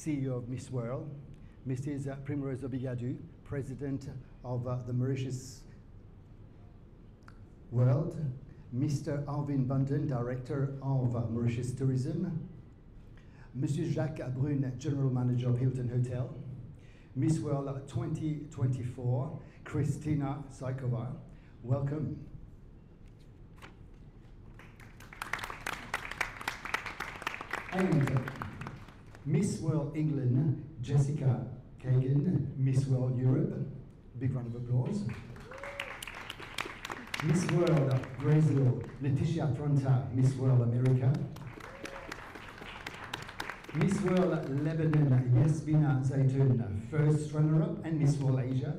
CEO of Miss World, Mrs. Primrose Obigadou, President of the Mauritius World, Mr. Arvin Bunden, Director of Mauritius Tourism, Monsieur Jacques Brune, General Manager of Hilton Hotel, Miss World 2024, Christina Saikova. Welcome. And Miss World England, Jessica Kagan, Miss World Europe. Big round of applause. Miss World Brazil, Leticia Fronta, Miss World America. Miss World Lebanon, Yasmina Zaytoun, first runner-up, and Miss World Asia.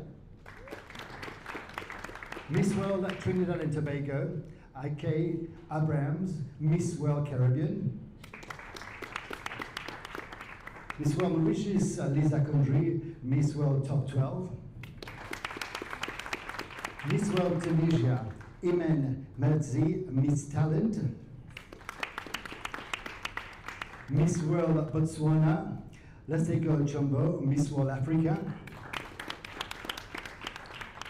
Miss World Trinidad and Tobago, Ike Abrams, Miss World Caribbean. Miss World Mauritius, Lisa Condry, Miss World Top 12. Miss World Tunisia, Imen Merzi, Miss Talent. Miss World Botswana, Lasego Chombo, Miss World Africa.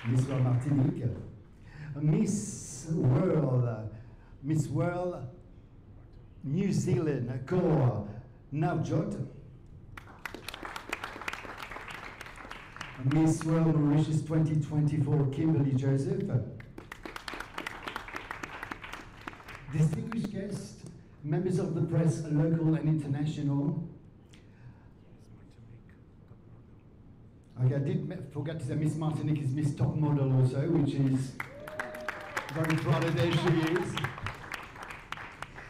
Miss World Martinique. Miss World New Zealand, Koa Navjot. Miss World Mauritius 2024, Kimberly Joseph. Distinguished guests, members of the press, local and international. Okay, I did forget to say Miss Martinique is Miss Top Model also, which is very proud of there she is.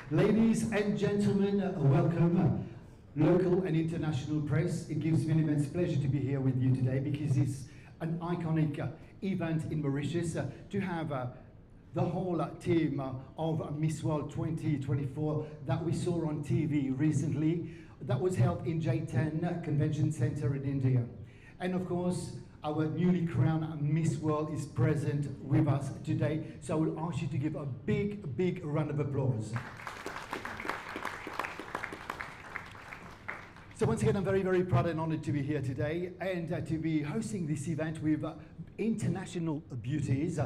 Ladies and gentlemen, welcome. Local and international press, it gives me an immense pleasure to be here with you today because it's an iconic event in Mauritius to have the whole team of Miss World 2024 that we saw on TV recently. That was held in J10 Convention Center in India. And of course, our newly crowned Miss World is present with us today. So I will ask you to give a big, big round of applause. So once again, I'm very, very proud and honored to be here today and to be hosting this event with international beauties.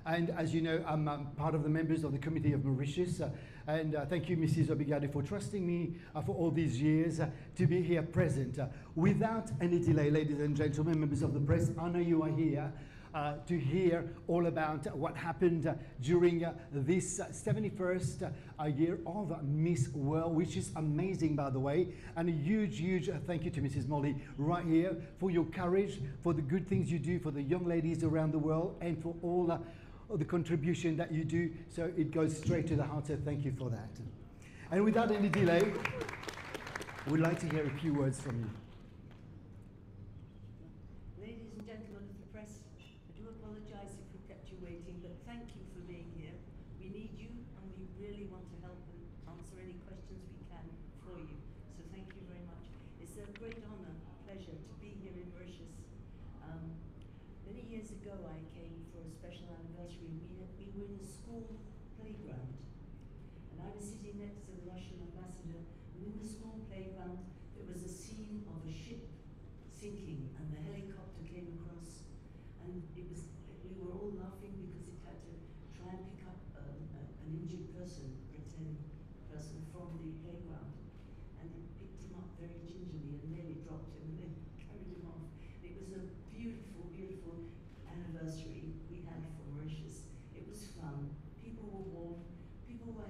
And as you know, I'm part of the members of the Committee of Mauritius. And thank you, Mrs. Obigadou, for trusting me for all these years to be here present. Without any delay, ladies and gentlemen, members of the press, I know you are here to hear all about what happened during this 71st year of Miss World, which is amazing, by the way. And a huge, huge thank you to Mrs. Molly right here for your courage, for the good things you do for the young ladies around the world, and for all the contribution that you do. So it goes straight to the heart, so thank you for that. And without any delay, we'd like to hear a few words from you. Ladies and gentlemen of the press, I do apologise if we kept you waiting, but thank you for being here. We need you, and we really want to help and answer any questions we can for you. So thank you very much. It's a great honour, pleasure to be here in Mauritius. Many years ago I came for a special anniversary. We were in a school playground, and I was sitting next to the Russian ambassador, and in the school playground there was a scene of a ship sinking, and the helicopter came across, and we were all laughing because it had to try and pick up an injured person, pretend person from the playground. And it picked him up very gingerly and nearly dropped him and then carried him off. It was a beautiful, beautiful anniversary we had for Mauritius. It was fun. People were warm. People were,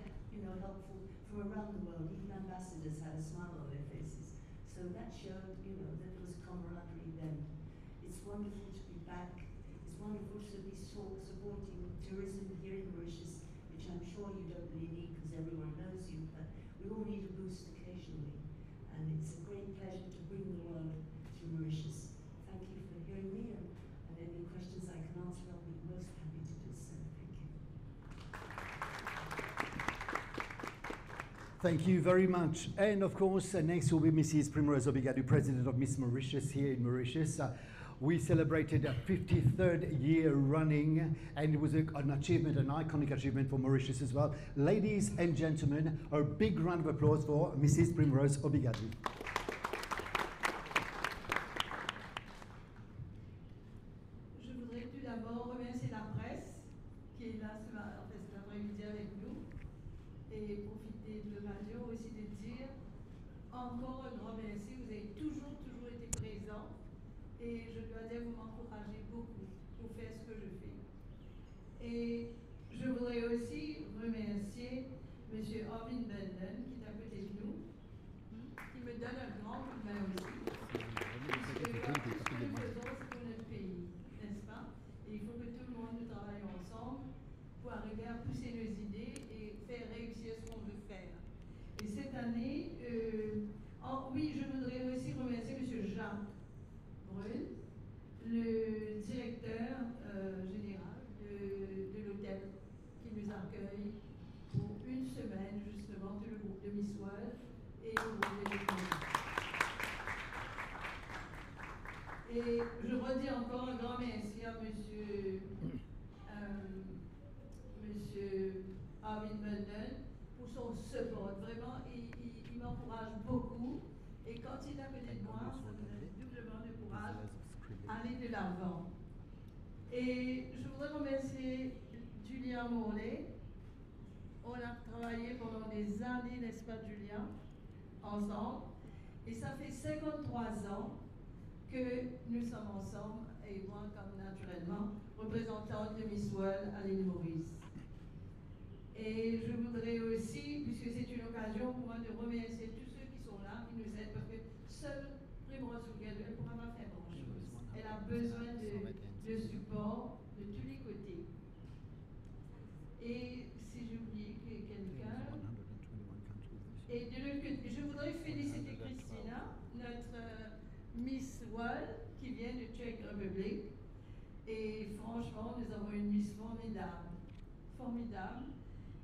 helpful from around the world. Even ambassadors had a smile on their faces. So that showed, that there was camaraderie then. It's wonderful to be back. It's wonderful to be supporting tourism here in Mauritius, which I'm sure you don't really need because everyone knows you, but we all need a boost occasionally. And it's a great pleasure to bring the world to Mauritius. Thank you for hearing me, and any questions I can answer, I'll be most happy to do so. Thank you. Thank you very much. And of course, next will be Mrs. Primrose Obigadou, President of Miss Mauritius here in Mauritius. We celebrated a 53rd year running, and it was an achievement, an iconic achievement for Mauritius as well. Ladies and gentlemen, a big round of applause for Mrs. Primrose Obigadou. remercier la presse qui est là cet après-midi avec nous et profiter de l'occasion aussi de dire encore un grand merci. Vous avez toujours été présents et je dois dire que vous m'encouragez beaucoup pour faire ce que je fais. Et je voudrais aussi remercier M. Arvin Benden qui est à côté de nous, qui me donne un grand coup de main aussi. Parce que tout ce que nous faisons, c'est pour notre pays, n'est-ce pas? Et il faut que tout le monde nous travaille ensemble pour arriver à pousser nos idées et faire réussir ce qu'on veut faire. Et cette année, oui, je voudrais aussi remercier M. Jacques Brun, le directeur général de l'hôtel qui nous accueille pour une semaine, justement, tout le groupe de Miss World et le groupe de l'économie. Et je redis encore un grand merci à monsieur Arvin Benden pour son support. Vraiment, il m'encourage beaucoup. Et quand il est à côté de moi, ça me donne doublement de courage à aller de l'avant. Et je voudrais remercier Julien Morlaix. On a travaillé pendant des années, n'est-ce pas, Julien, ensemble. Et ça fait 53 ans que nous sommes ensemble, et moi, comme naturellement, représentante de Miss World à l'île Maurice. Et je voudrais aussi, puisque c'est une occasion pour moi de remercier tous ceux qui sont là, qui nous aident, parce que seule Primrose Rouguel, elle ne pourra pas faire grand-chose. Elle a besoin de support de tous les côtés. Et si j'ai oublié quelqu'un, et de l'autre côté, je voudrais féliciter Christina, notre Miss World, qui vient de Tchèque République. Et franchement, nous avons une Miss formidable. Formidable.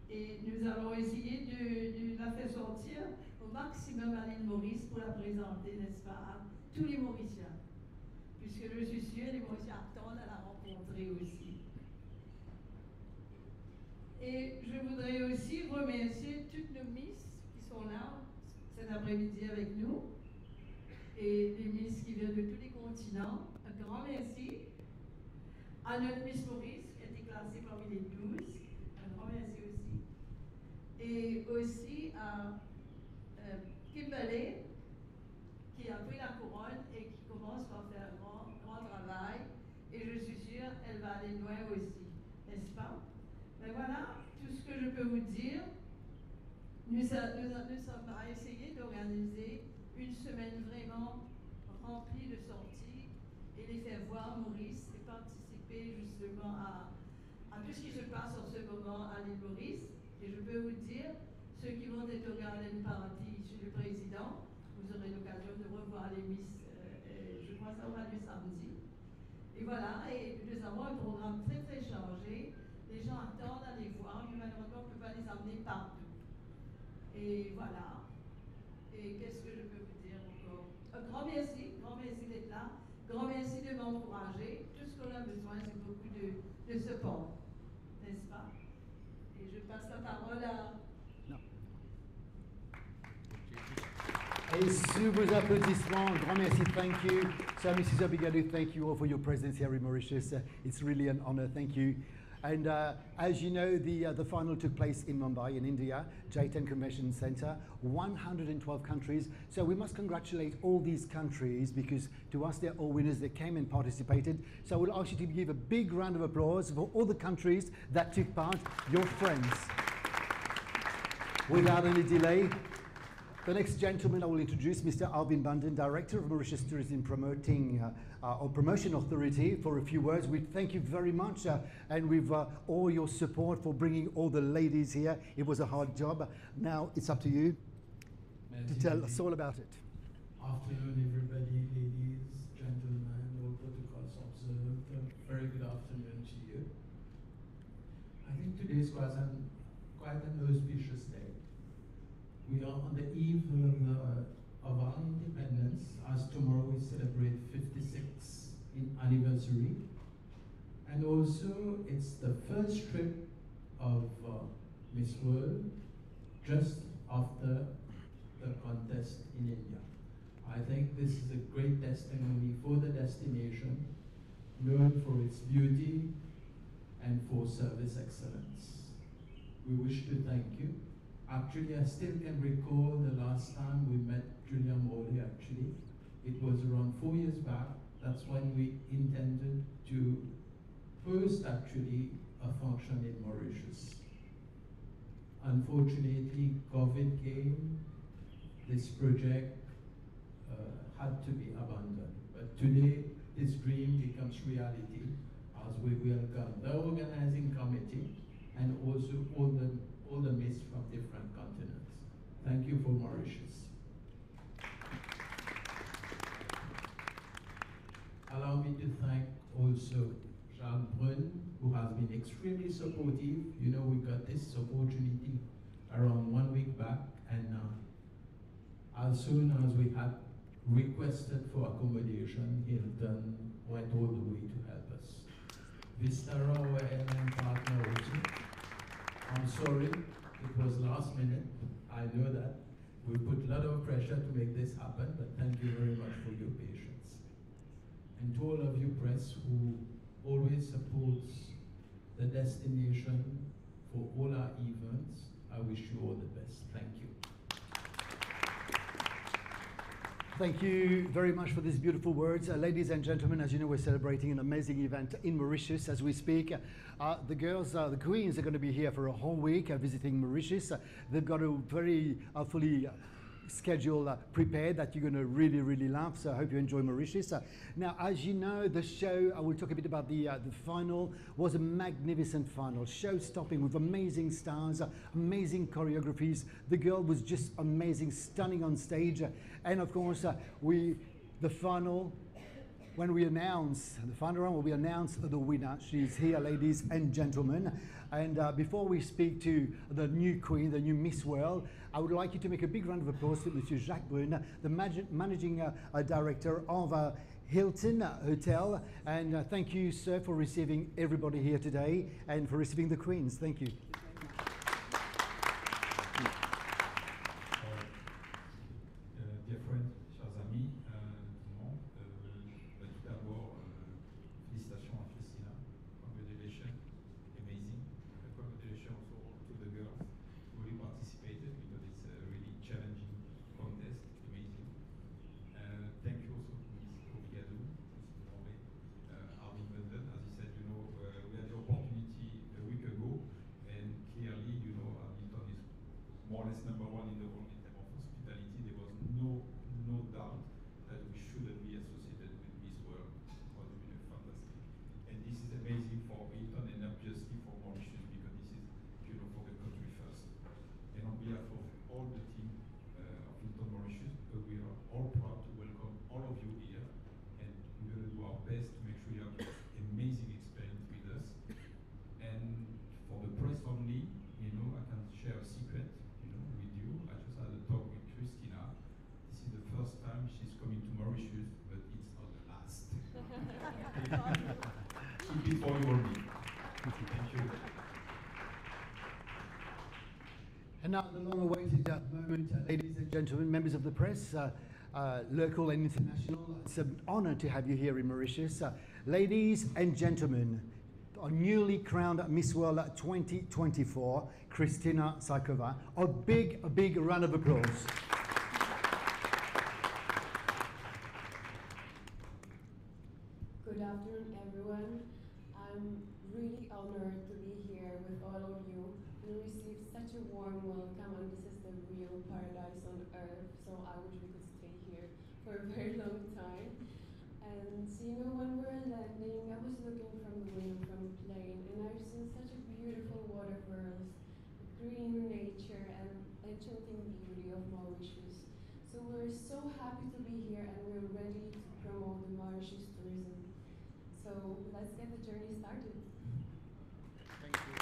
Et nous allons essayer de la faire sortir au maximum à l'île Maurice pour la présenter, n'est-ce pas, à tous les Mauriciens. Puisque je suis sûre, les Mauriciens attendent à la rencontrer aussi. Et je voudrais aussi remercier toutes nos Miss qui sont là cet après-midi avec nous. Et les Miss qui viennent de tous les continents. Un grand merci à notre Miss Maurice qui a été classée parmi les 12. Un grand merci aussi. Et aussi à Kimberley qui a pris la couronne et qui commence par faire un grand travail. Et je suis sûre qu'elle va aller loin aussi, n'est-ce pas? Mais voilà tout ce que je peux vous dire. Nous sommes à essayer d'organiser une semaine vraiment remplie de sorties et les faire voir Maurice et participer justement à tout ce qui se passe en ce moment à l'île Maurice. Et je peux vous dire, ceux qui vont être au Garden Party chez le président, vous aurez l'occasion de revoir les Miss, je crois que ça aura lieu samedi. Et voilà, et nous avons un programme très très chargé. Les gens attendent à les voir, mais malheureusement on ne peut pas les amener partout. Et voilà. Et qu'est-ce que je peux vous dire encore? Un grand merci d'être là. Grand merci de m'encourager. Tout ce qu'on a besoin, c'est beaucoup de support, n'est-ce pas? Et je passe la parole à... Non. Et sous vos applaudissements, grand merci, thank you. So, Mrs. Obrigado, thank you all for your presence here in Mauritius. It's really an honor, thank you. And as you know, the final took place in Mumbai, in India, J10 Convention Center, 112 countries. So we must congratulate all these countries because to us, they're all winners that came and participated. So we'll ask you to give a big round of applause for all the countries that took part, your friends. Without any delay, the next gentleman I will introduce, Mr. Arvin Benden, Director of Mauritius Tourism Promotion Authority, for a few words. We thank you very much and with all your support for bringing all the ladies here. It was a hard job. Now it's up to you to tell us all about it. Afternoon, everybody, ladies, gentlemen, all protocols observed. Very good afternoon to you. I think today is quite an auspicious day. We are on the eve of our independence, as tomorrow we celebrate 56th anniversary. And also, it's the first trip of Miss World just after the contest in India. I think this is a great testimony for the destination, known for its beauty, service excellence. We wish to thank you. Actually, I still can recall the last time we met Julia Morley, actually. It was around 4 years back. That's when we intended to host, actually, a function in Mauritius. Unfortunately, COVID came. This project had to be abandoned. But today, this dream becomes reality as we welcome the organizing committee and also all the miss from different continents. Thank you for Mauritius. Allow me to thank also Jean Brun, who has been extremely supportive. You know, we got this opportunity around 1 week back, and as soon as we had requested for accommodation, Hilton went all the way to help us. Vistara, our airline partner also. I'm sorry, it was last minute. I know that. We put a lot of pressure to make this happen, but thank you very much for your patience. And to all of you press who always supports the destination for all our events, I wish you all the best. Thank you. Thank you very much for these beautiful words. Ladies and gentlemen, as you know, we're celebrating an amazing event in Mauritius as we speak. The girls, the queens, are going to be here for a whole week visiting Mauritius. They've got a very fully schedule prepared that you're going to really, really love. So I hope you enjoy Mauritius. Now, as you know, the show, I will talk a bit about the final, was a magnificent final, show-stopping with amazing stars, amazing choreographies. The girl was just amazing, stunning on stage. And of course, the final, when we announce, the final round, when we announce the winner, she's here, ladies and gentlemen. And before we speak to the new queen, the new Miss World, I would like you to make a big round of applause to Monsieur Jacques Brun, the managing director of Hilton Hotel. And thank you, sir, for receiving everybody here today and for receiving the queens. Thank you. Dear friends, chers amis, tout le monde, tout d'abord, félicitations à Christina. Congratulations, amazing. Congratulations also to the girls who really participated because it's a really challenging contest, amazing. Thank you also to Ms. Obigadou, Mr. Morley, out in London. As you said, you know, we had the opportunity a week ago, and clearly, you know, Hamilton is more or less number one in the world in terms of hospitality. There was no doubt that we shouldn't be associated with Miss World. It was really fantastic. And this is amazing for Hilton and obviously for Mauritius because this is, you know, for the country first. And on behalf of all the team of Hilton Mauritius, we are all proud to welcome all of you here. And we're going to do our best to make sure you have this amazing experience with us. And for the press only, you know, I can share a secret, you know, with you. I just had a talk with Christina. This is the first time she's coming to Mauritius, but it's not the last. Keep it for you only. Thank you. And now the long-awaited moment, ladies and gentlemen, members of the press, local and international. It's an honor to have you here in Mauritius. Ladies and gentlemen, our newly crowned Miss World 2024, Christina Saikova. A big round of applause. Good afternoon, everyone. I'm really honored to be here with all of you and receive such a warm welcome, and this is the real paradise on earth, so I wish we could stay here for a very long time. And you know, when we're landing, I was looking from the window from the plane, and I've seen such a beautiful waterfalls, green nature, and enchanting beauty of Mauritius. So we're so happy to be here, and we're ready to promote the Mauritius tourism. So let's get the journey started. Thank you.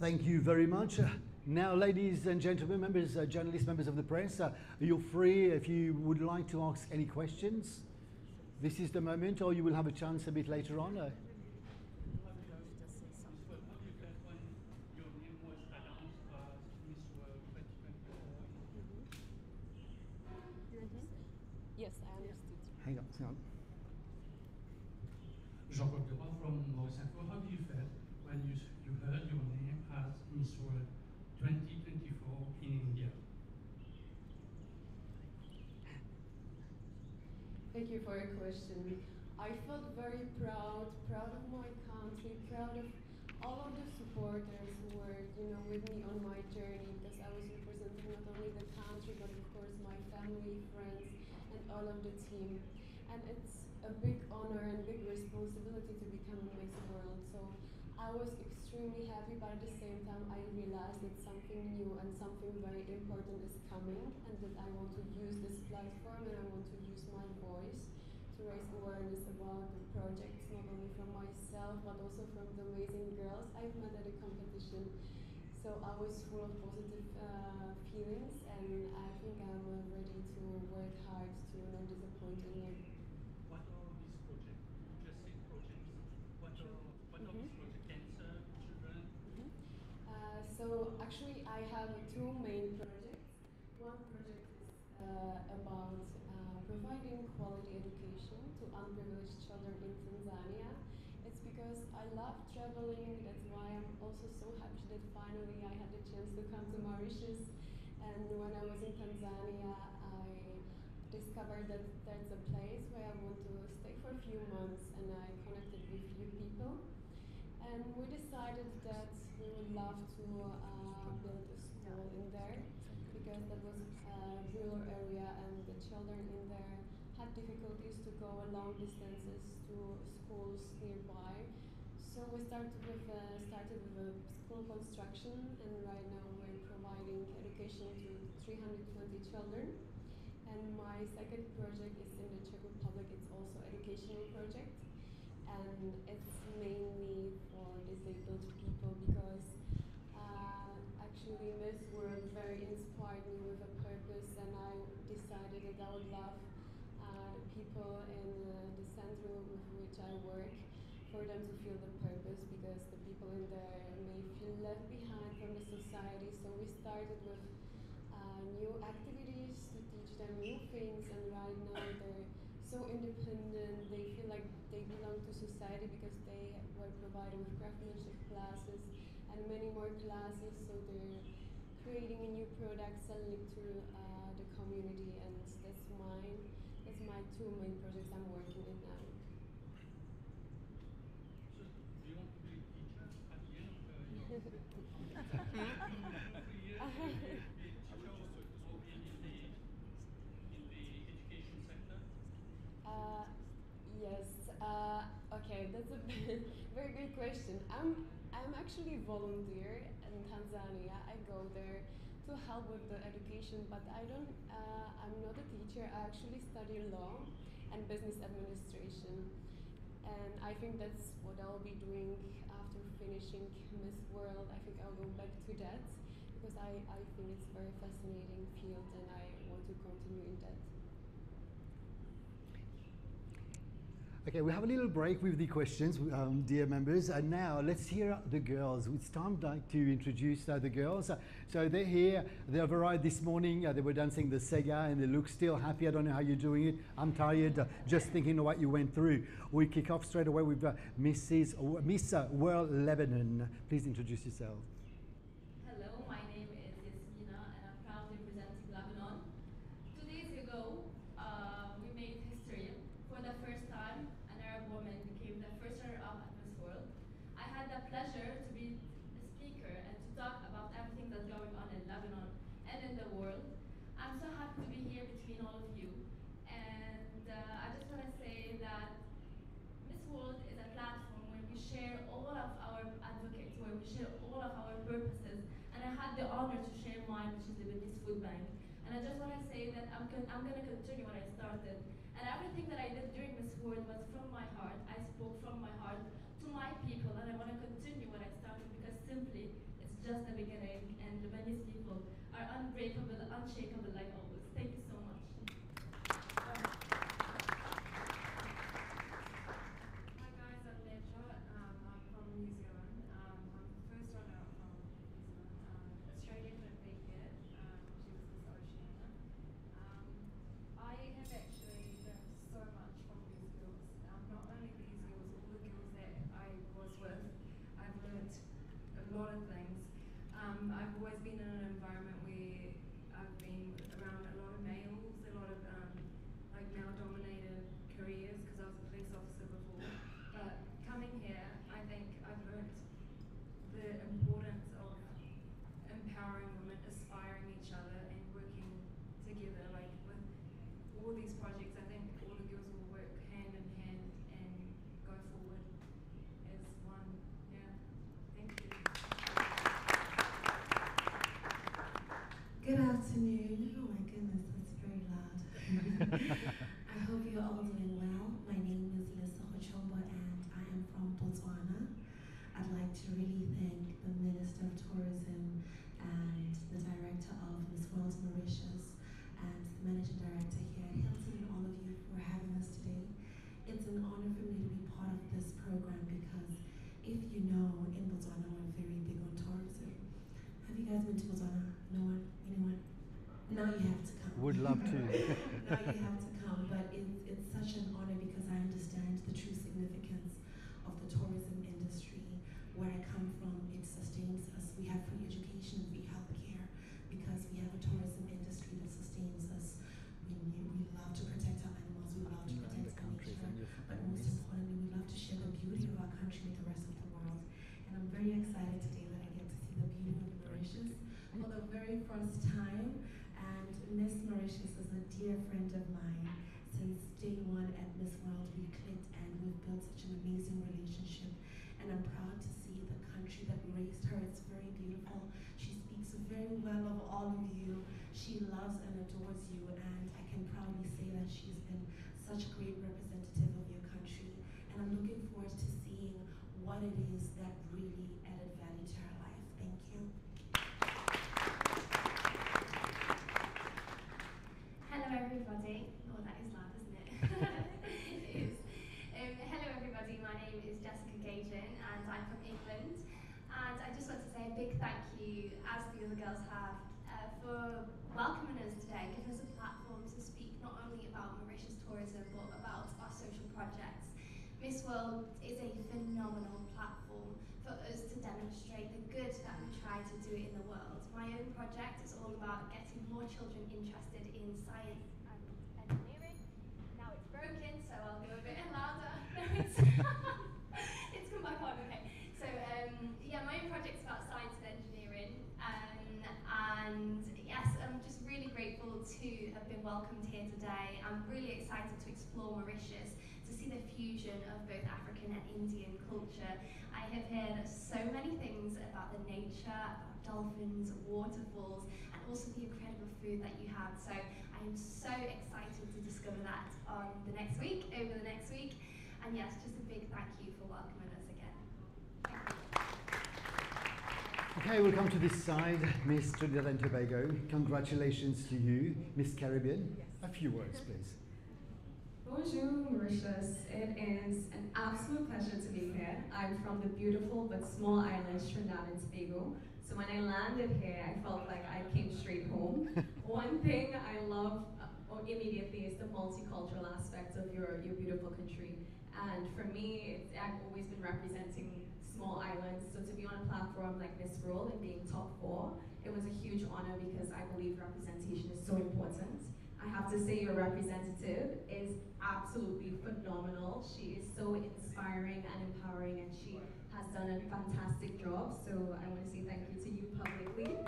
Thank you very much. Now, ladies and gentlemen, members, journalists, members of the press, you're free if you would like to ask any questions. This is the moment, or you will have a chance a bit later on. hang on. Jean-Claude Dubois from Maurice Info. How do you feel when you heard your name as Miss World 2024 in India? Thank you for your question. I felt very proud of my country, proud of all of the supporters who were, with me on my journey, because I was representing not only the country, but of course my family, friends, and all of the team. And it's a big honor and big responsibility to become Miss World. So I was extremely happy, but at the same time I realized that something new and something very important is coming, and that I want to use this platform and I want to use my voice to raise awareness about the projects, not only from myself, but also from the amazing girls I've met at the competition. So I was full of positive feelings, and I think I'm ready to work hard to not disappoint anyone. What are these projects? Just say projects. What are these projects? Cancer, children? So actually I have two main projects. One project is about providing quality education to unprivileged children in Tanzania. It's because I love traveling, that's why I'm also so happy that finally I had the chance to come to Mauritius. And when I was in Tanzania, I discovered that there's a place where I want to stay for a few months, and I connected with few people. And we decided that we would love to build a school in there, because that was a rural area and the children in there had difficulties to go long distances to schools nearby. So we started with a school construction, and right now we're providing education to 320 children. And my second project is in the Czech Republic. It's also educational project, and it's mainly for disabled people, because actually Miss World very inspired me with a purpose, and I decided that I would love the people in the center with which I work, for them to feel the purpose, because the people in there may feel left behind from the society. So we started with new activities to teach them new things, and right now they're so independent, they feel like they belong to society, because they were provided with craftsmanship classes and many more classes. So they're creating a new product, selling it to the community, and that's my two main projects I'm working on now. So, do you want to be a teacher at the end of your 3 years? In the education sector? Yes. Okay, that's a very good question. I'm actually a volunteer in Tanzania. I go there to help with the education, but I'm not a teacher. I actually study law and business administration, and I think that's what I'll be doing after finishing Miss World. I think I'll go back to that, because I think it's a very fascinating field, and I want to continue in that. Okay, we have a little break with the questions, dear members, and now let's hear the girls. It's time to introduce the girls. So they're here, they've arrived this morning, they were dancing the Sega, and they look still happy. I don't know how you're doing it. I'm tired just thinking of what you went through. We kick off straight away with Miss World Lebanon. Please introduce yourself. Hello, my name is Yasmina, and I'm proudly representing Lebanon. 2 days ago, we made history. For the first time, an Arab woman became the first runner-up at Miss World. I had the pleasure to be the speaker and to talk about everything that's going on in Lebanon and in the world. I'm so happy to be here between all of you. And I just want to say that Miss World is a platform where we share all of our advocates, where we share all of our purposes. And I had the honor to share mine, which is the Lebanese Food Bank. And I just want to say that I'm going to continue what I started. And everything that I did during Miss World was from my heart. I spoke from my heart to my people, and I want to continue what I started, because simply it's just the beginning, and Lebanese people are unbreakable, unshakable like always. Thank you so much. Hi guys, I'm Nedra. I'm from New Zealand. I'm the first runner-up from New Zealand. Australia couldn't be here. She was Miss Oceania. I have actually learned so much I hope you're all doing well. My name is Lisa Hochomba and I am from Botswana. I'd like to really thank the Minister of Tourism and the Director of Miss World Mauritius and the Managing Director here at Hilton and all of you for having us today. It's an honor for me to be part of this program because if you know, in Botswana we're very big on tourism. Have you guys been to Botswana? No one? Anyone? Now you have to come. Would love to. Now you have to come, but it's such an honor because I understand the true significance of the tourism industry. Where I come from, it sustains us. We have free education, free healthcare, because we have a tourism industry that sustains us. We love to protect our animals, we love to protect our nature, but most importantly, we love to share the beauty of our country with the rest of the world. And I'm very excited today that I get to see the beauty of Mauritius for the very first time. And Miss Mauritius is a dear friend of mine. Since day one at Miss World, we clicked and we've built such an amazing relationship. And I'm proud to see the country that raised her. It's very beautiful. She speaks very well of all of you. She loves and adores you. And I can proudly say that she's been such a great representative of your country. And I'm looking forward to seeing what it is that really added value to her life. Thank you. Hello everybody. Oh, that is loud, isn't it? It is. Hello everybody, my name is Jessica Gajan and I'm from England. And I just want to say a big thank you, as the other girls have, for welcoming us today, giving us a platform to speak not only about Mauritius tourism, but about our social projects. Miss World is a phenomenal platform for us to demonstrate the good that we try to do in the world. My own project is all about getting more children interested in science and engineering. Now it's broken, so I'll go a bit louder. No, it's come back on, okay. So yeah, my own project's about science and engineering, and yes, I'm just really grateful to have been welcomed here today. I'm really excited to explore Mauritius, to see the fusion of both African and Indian culture. I have heard so many things about the nature, about dolphins, waterfalls, and also the incredible food that you have. So I am so excited to discover that over the next week. And yes, just a big thank you for welcoming us again. Thank you. Okay, we'll come to this side, Miss Trinidad and Tobago. Congratulations to you, Miss Caribbean. Yes. A few words, please. Bonjour, Mauritius. It is an absolute pleasure to be here. I'm from the beautiful but small island Trinidad and Tobago. So when I landed here, I felt like I came straight home. One thing I love immediately is the multicultural aspect of your beautiful country. And for me, I've always been representing small islands. So to be on a platform like Miss World and being top 4, it was a huge honor because I believe representation is so important. I have to say your representative is absolutely phenomenal. She is so inspiring and empowering, and she has done a fantastic job. So I want to say thank you to you publicly.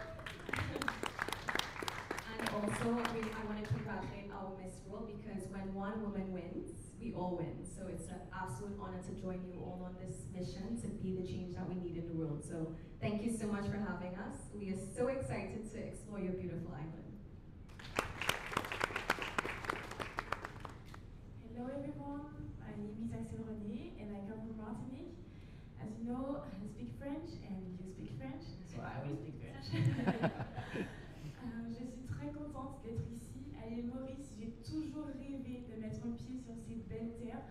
And also, I want to congratulate our Miss World because when one woman wins, we all win. So it's an absolute honor to join you all on this mission to be the change that we need in the world. So thank you so much for having us. We are so excited to explore your beautiful island. Hello everyone, my name is Axel René and I come from Martinique. As you know, I speak French and you speak French, so I will speak French. Je suis très contente d'être ici à l'île Maurice. J'ai toujours rêvé de mettre un pied sur ces belles terres.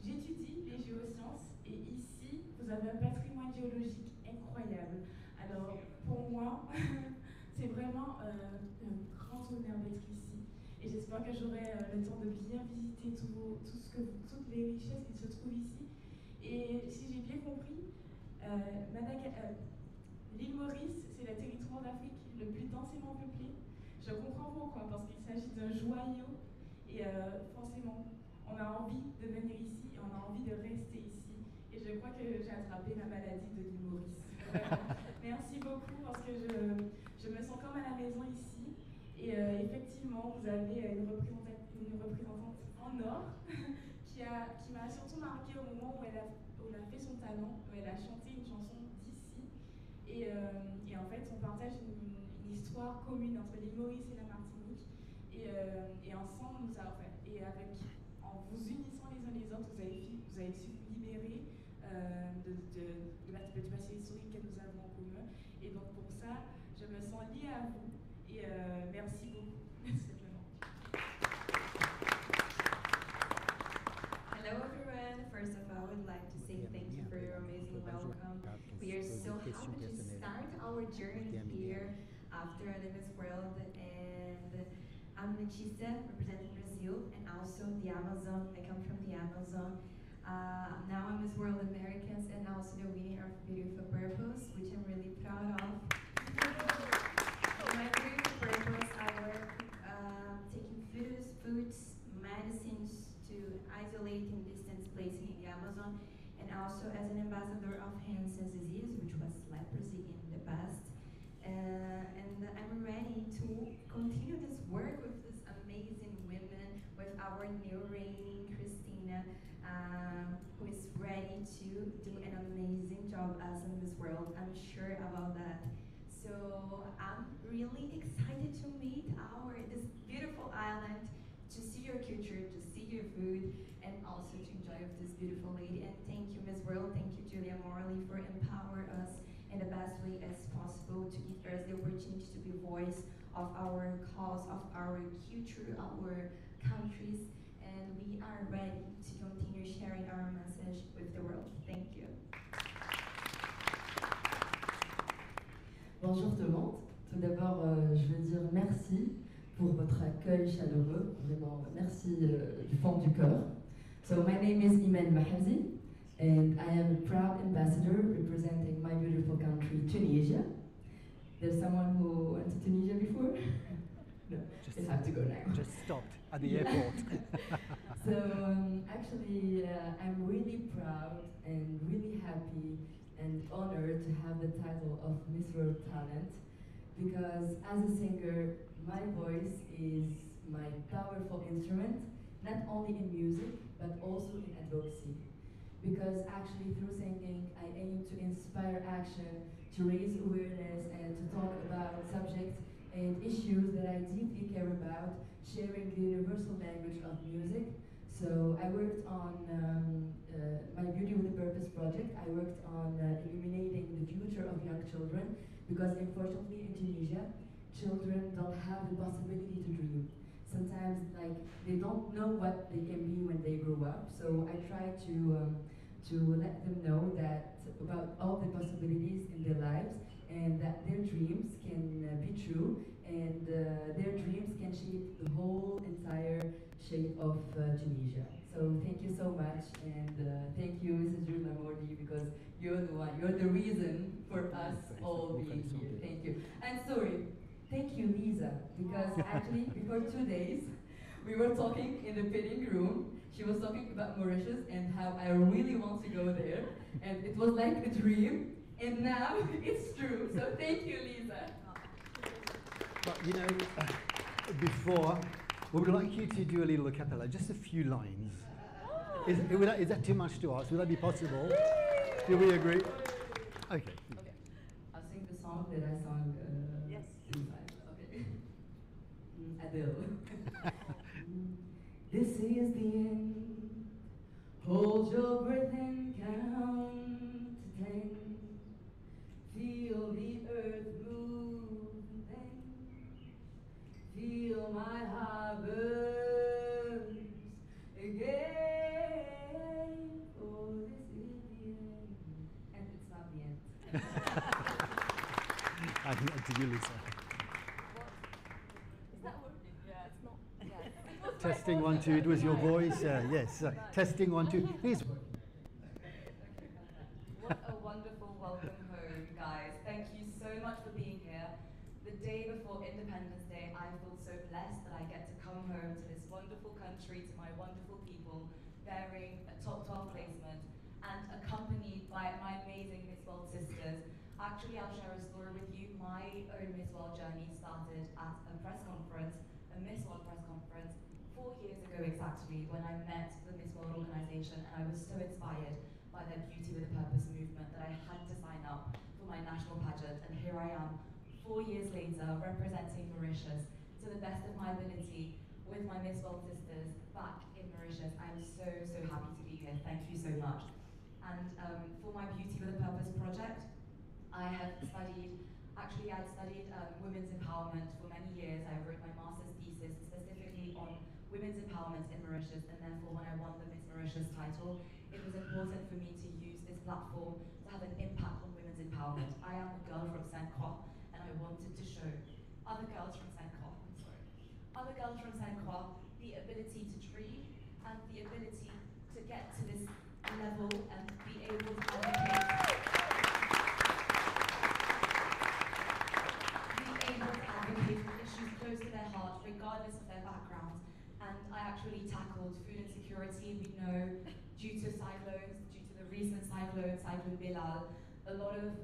J'étudie les géosciences et ici, vous avez un patrimoine géologique incroyable. Alors pour moi, c'est vraiment un grand honneur d'être ici. Et j'espère que j'aurai le temps de bien visiter toutes les richesses qui se trouvent ici. Et si j'ai bien compris, l'île Maurice, c'est le territoire d'Afrique le plus densément peuplé. Je comprends pourquoi, parce qu'il s'agit d'un joyau et forcément, on a envie de venir ici et on a envie de rester ici. Et je crois que j'ai attrapé la maladie de l'île Maurice. Merci beaucoup parce que je me sens comme à la maison ici. Et effectivement, vous avez une représentante en or qui m'a surtout marqué au moment où elle a fait son talent, où elle a chanté une chanson d'ici. Et en fait, on partage une histoire commune entre l'île Maurice et la Martinique. Et et ensemble, en vous unissant les uns les autres, vous avez su vous libérer du passé historique que nous avons en commun. Et donc pour ça, je me sens liée à vous et merci beaucoup. Simplement. Hello everyone. First of all, I would like to say thank you for your amazing welcome. We are so happy to start our journey here after the Miss World, and I'm Letícia, representing Brazil and also the Amazon. I come from the Amazon. Now I'm Miss World Americas and also the winner of Beautiful Purpose, which I'm really proud of. In my Beautiful Purpose, I work taking foods, medicines to isolate and distance placing in the Amazon, and also as an ambassador of Hansen's disease, which was leprosy in the past. And I'm ready to continue this work with these amazing women, with our new reigning Christina, who is ready to do an amazing job as in this world. I'm sure about that. So I'm really excited to meet this beautiful island, to see your culture, to see your food, and also to enjoy with this beautiful lady. And thank you, Miss World. Thank you, Julia Morley, for empowering us in the best way as possible, to give us the opportunity to be voice of our cause, of our culture, our countries, and we are ready to continue sharing our message with the world. Thank you. Bonjour tout le monde. Tout d'abord, je veux dire merci pour votre accueil chaleureux. Vraiment, merci du fond du cœur. So my name is Imen Mahazi, and I am a proud ambassador representing my beautiful country, Tunisia. There's someone who went to Tunisia before? No, you have to go now. Just stopped at the airport. So actually, I'm really proud and really happy and honored to have the title of Miss World Talent, because as a singer, my voice is my powerful instrument, not only in music, but also in advocacy. Because actually through singing, I aim to inspire action, to raise awareness, and to talk about subjects and issues that I deeply care about, sharing the universal language of music. So I worked on my Beauty with a Purpose project. I worked on illuminating the future of young children, because unfortunately in Tunisia, children don't have the possibility to dream. Sometimes they don't know what they can be when they grow up. So I try to let them know that about all the possibilities in their lives, and that their dreams can be true, and their dreams can shape the whole entire shape of Tunisia. So thank you so much, and thank you, Mrs. Julia Mordi, because you're the reason for us all being here. Thank you. And sorry, thank you, Lisa, because actually before 2 days, we were talking in the fitting room. She was talking about Mauritius and how I really want to go there, and it was like a dream, and now it's true. So thank you, Lisa. But you know, before, we would like you to do a little a cappella, just a few lines. Is that too much to ask? Would that be possible? Do we agree? Okay. Okay. I'll sing the song that I sang. Yes. Okay. Adele. This is the end. Hold your breath and count to 10. Feel the earth move and then feel my heart burns again. Oh, this is the end. And it's not the end. I think that's you, Lisa. Is that working? Yeah, it's not. Yeah. Testing 1, 2. It was your voice. Yes. Testing 1, 2. Please. What a wonderful welcome home, guys. Thank you so much for being here. The day before Independence Day, I feel so blessed that I get to come home to this wonderful country, to my wonderful people, bearing a top 12 placement and accompanied by my amazing Miss World sisters. Actually, I'll share a story with you. My own Miss World journey started at a press conference, a Miss World press conference, 4 years ago exactly, when I met the Miss World organization, and I was so inspired by their Beauty with a Purpose movement that I had to sign up for my national pageant, and here I am 4 years later representing Mauritius to to the best of my ability with my Miss World sisters back in Mauritius. I'm so happy to be here. Thank you so much. And for my Beauty with a Purpose project, I'd studied women's empowerment for many years. I wrote my master's thesis specifically on women's empowerment in Mauritius, and therefore when I won the Miss Mauritius title, it was important for me to use this platform to have an impact on women's empowerment. I am a girl from Saint Croix, and I wanted to show other girls from Saint Croix, the ability to dream and the ability to get to this level and be able to advocate for issues close to their heart, regardless of their background. And I actually tackled food insecurity. We know, due to the recent cyclone Bilal, a lot of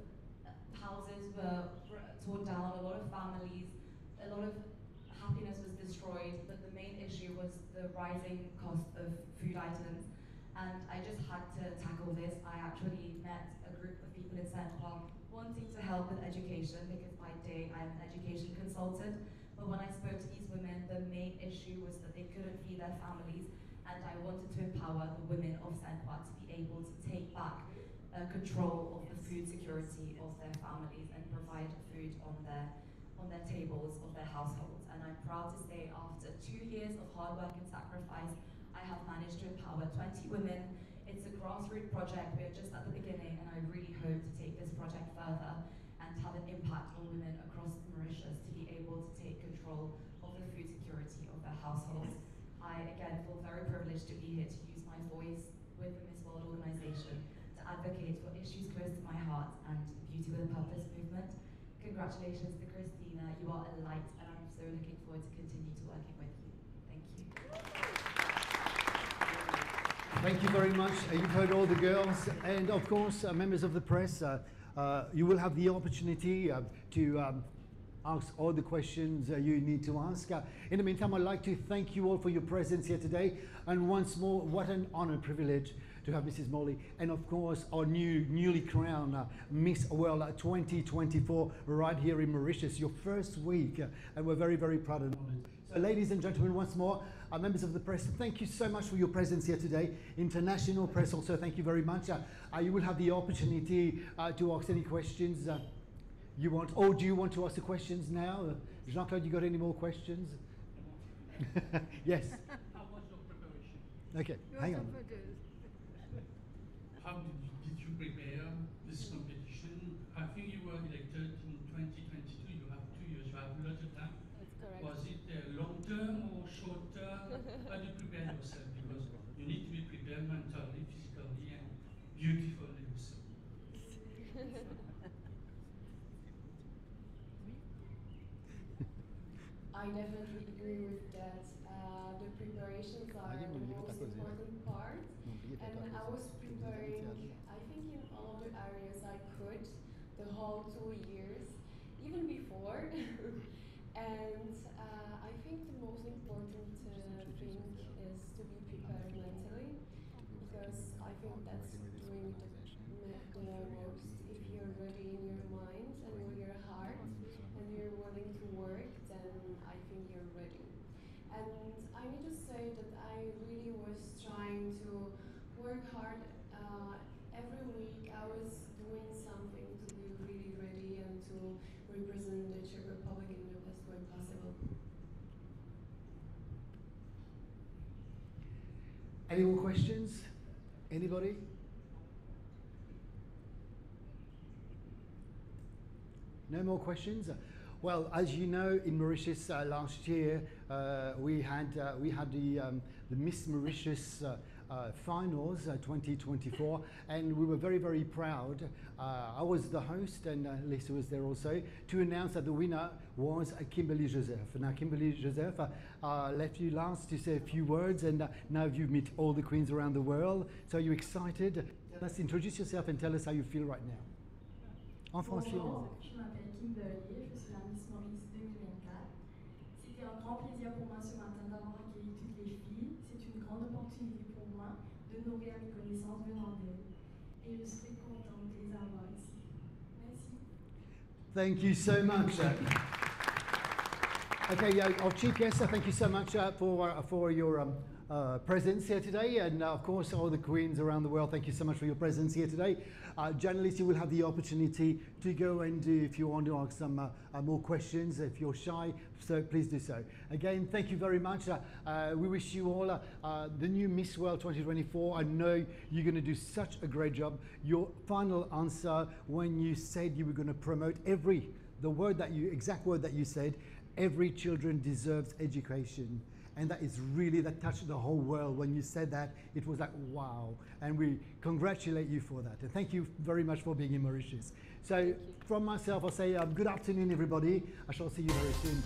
houses were torn down, a lot of families, a lot of happiness was destroyed, but the main issue was the rising cost of food items. And I just had to tackle this. I actually met a group of people in Saint Croix wanting to help with education, because by day I'm an education consultant. But when I spoke to these women, the main issue was that they couldn't feed their families, and I wanted to empower the women of Saint Croix to be able to take back control of the food security of their families and provide food on their tables of their households. And I'm proud to say, after 2 years of hard work and sacrifice, I have managed to empower 20 women. It's a grassroots project. We're just at the beginning, and I really hope to take this project further and have an impact on women across Mauritius to be able to take control of the food security of their households. I, again, feel very privileged to be here to use my voice with the Miss World organization to advocate for issues close to my heart and Beauty with a Purpose movement. Congratulations to Christina. You are a light, and I'm so looking forward to continue to working with you. Thank you. Thank you very much. You've heard all the girls, and of course, members of the press. You will have the opportunity to ask all the questions you need to ask. In the meantime, I'd like to thank you all for your presence here today. And once more, what an honor and privilege to have Mrs. Molly, and of course, our newly crowned Miss World 2024 right here in Mauritius, your first week, and we're very, very proud and honored. So ladies and gentlemen, once more, members of the press, thank you so much for your presence here today. International press also, thank you very much. You will have the opportunity to ask any questions you want. Or do you want to ask the questions now? Jean-Claude, you got any more questions? Yes. How was your preparation? Okay, hang on. How did you prepare this competition? I think you were elected in 2022. You have 2 years. You have a lot of time. That's correct. Was it long term or short term? How do you prepare yourself? Because you need to be prepared mentally, physically, and beautifully also. I definitely agree with that. The preparations are the most important part, and I was preparing, I think, in all of the areas I could, the whole 2 years, even before. And I think the most important thing is to be prepared mentally, because I think that's doing the most. If you're ready in your mind and with your heart, and you're willing to work, then I think you're ready. And I need to say that I really was trying to work hard. Every week I was doing something to be really ready and to represent the Czech Republic in the best way possible. Any more questions? Anybody? No more questions? Well, as you know, in Mauritius last year, we had the Miss Mauritius finals 2024, and we were very, very proud. I was the host, and Lisa was there also, to announce that the winner was Kimberly Joseph. Now, Kimberly Joseph left you last to say a few words, and now you've met all the queens around the world. So are you excited? Let's introduce yourself and tell us how you feel right now. En français. Bonjour, je m'appelle Kimberly, je suis la Miss Maurice 2024. C'était un grand plaisir pour moi ce matin d'avoir accueilli toutes les filles. C'est une grande opportunité pour moi de nourrir mes connaissances venant d'elles. Et je serai contente de les avoir ici. Merci. Thank you so much. Okay, our chief guest, thank you so much for your presence here today, and of course all the queens around the world, thank you so much for your presence here today. Journalists, you will have the opportunity to go and if you want to ask some more questions, if you're shy, so please do so. Again, thank you very much. We wish you all the new Miss World 2024. I know you're going to do such a great job. Your final answer when you said you were going to promote exact word that you said, every children deserves education. And that is really, that touched the whole world. When you said that, it was like, wow. And we congratulate you for that. And thank you very much for being in Mauritius. So from myself, I'll say good afternoon, everybody. I shall see you very soon.